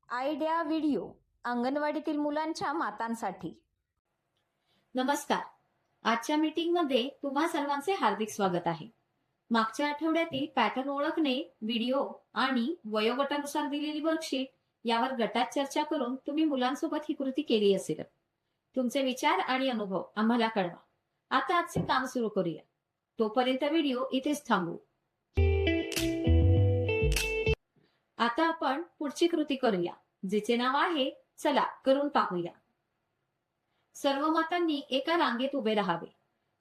Idea video अंगणवाडीतील मुलांच्या मातांसाठी. नमस्कार. आजच्या मीटिंगमध्ये तुम्हा सर्वांचे हार्दिक स्वागत आहे. मागच्या आठवड्यातील पॅटर्न ओळखणे व्हिडिओ आणि वयोगटानुसार दिलेली वर्कशीट यावर गटात चर्चा करून तुम्ही मुलांसोबत ही कृती केली असेल. तुमचे विचार आणि अनुभव आम्हाला कळवा. आता आजचे काम सुरू करूया. तोपर्यंत व्हिडिओ इथेच थांबवू. आता आपण पुढची कृती करूया, जिचे नाव आहे चला करून पाहूया. सर्व मातांनी एका रांगेत उभे राहावे.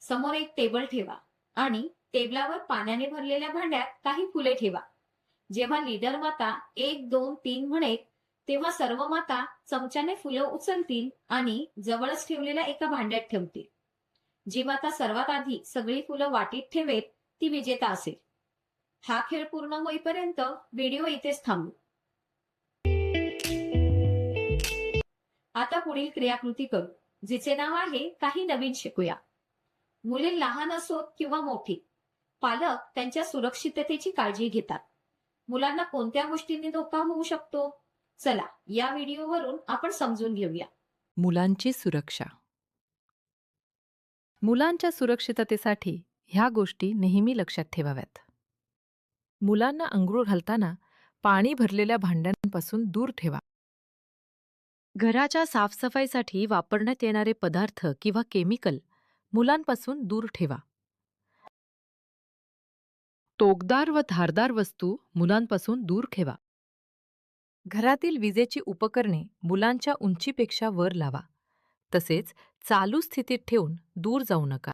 समोर एक टेबल ठेवा आणि टेबलावर पाण्याने भरलेल्या भांड्यात काही फुले ठेवा. जेव्हा लीडर माता 1, 2, 3 म्हणेल तेव्हा सर्व माता चमच्याने फुलं उचलतील आणि जवळच ठेवलेल्या एका भांड्यात ठेवतील. जी माता सर्वात आधी सगळी फुलं वाटीत ठेवेल ती विजेता असेल. हा खेळ पूर्ण होईपर्यंत व्हिडिओ इथेच थांबू. आता पुढील क्रियाकृती करू, जिचे नाव आहे काही नवीन शिकूया. मुले लहान असोत किंवा मोठी, पालक त्यांच्या सुरक्षिततेची काळजी घेतात. मुलांना कोणत्या गोष्टींनी धोका होऊ शकतो, चला या व्हिडिओवरून आपण समजून घेऊया. मुलांची सुरक्षा. मुलांच्या सुरक्षिततेसाठी ह्या गोष्टी नेहमी लक्षात ठेवाव्यात. मुलांना अंघोळ घालताना पाणी भरलेल्या भांड्यांपासून दूर ठेवा. घराच्या साफसफाईसाठी वापरण्यात येणारे पदार्थ किंवा केमिकल मुलांपासून दूर ठेवा. टोकदार व धारदार वस्तू मुलांपासून दूर ठेवा. घरातील विजेची उपकरणे मुलांच्या उंचीपेक्षा वर लावा. तसेच चालू स्थितीत ठेवून दूर जाऊ नका.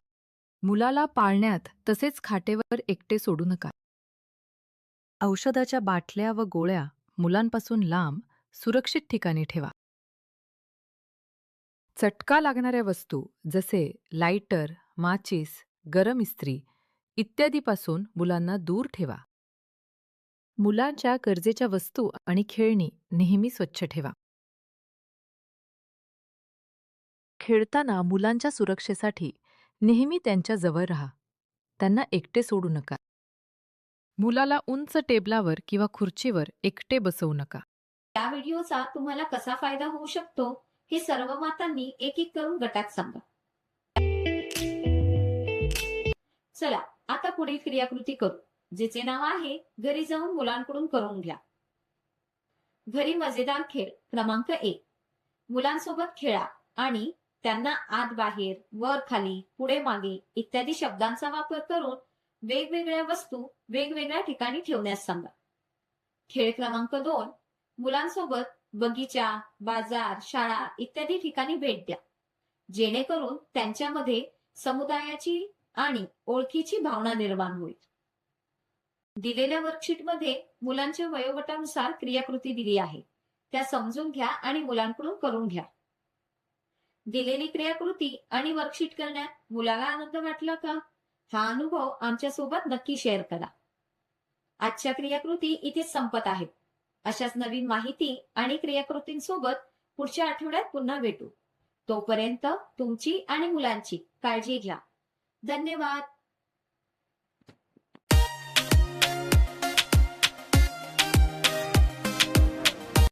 मुलाला पाळण्यात तसेच खाटेवर एकटे सोडू नका. औषधाच्या बाटल्या व गोळ्या मुलांपासून लांब, सुरक्षित ठिकाणी ठेवा. चटका लागणाऱ्या वस्तू जसे लाइटर, माचीस, गरम इस्त्री इत्यादीपासून मुलांना दूर ठेवा. मुलांच्या गरजेच्या वस्तू आणि खेळणी नेहमी स्वच्छ ठेवा. खेळताना मुलांच्या सुरक्षेसाठी नेहमी त्यांच्या जवळ राहा. त्यांना एकटे सोडू नका. मुलाला उंच टेबलावर किंवा खुर्चीवर एकटे बसवू नका. या व्हिडिओचा तुम्हाला कसा फायदा होऊ शकतो हे सर्व मातांनी एक एक करून गटात सांगा. चला आता पुढील क्रियाकृती करू, जिचे नाव आहे घरी जाऊन मुलांकडून करून घ्या. घरी मजेदार खेळ क्रमांक 1. मुलांसोबत खेळा आणि त्यांना आत बाहेर, वर खाली, पुढे मागे इत्यादी शब्दांचा वापर करून वेगवेगळ्या वस्तू वेगवेगळ्या ठिकाणी ठेवण्यास सांगा. खेळ क्रमांक 2. मुलांसोबत बगीचा, बाजार, शाळा इत्यादी ठिकाणी भेट द्या, जेणेकरून त्यांच्यामध्ये समुदायाची आणि ओळखीची भावना निर्माण होईल. दिलेल्या वर्कशीटमध्ये मुलांच्या वयोगटानुसार क्रियाकृती दिली आहे, त्या समजून घ्या आणि मुलांकडून करून घ्या. दिलेली क्रियाकृती आणि वर्कशीट करण्यात मुलाला आनंद वाटला का? हा अनुभव आमच्यासोबत नक्की शेअर करा. आजच्या क्रियाकृती इथे संपत आहेत. अशाच नवीन माहिती आणि क्रियाकृतींसोबत पुढच्या आठवड्यात पुन्हा भेटू. तोपर्यंत तुमची आणि मुलांची काळजी घ्या. धन्यवाद.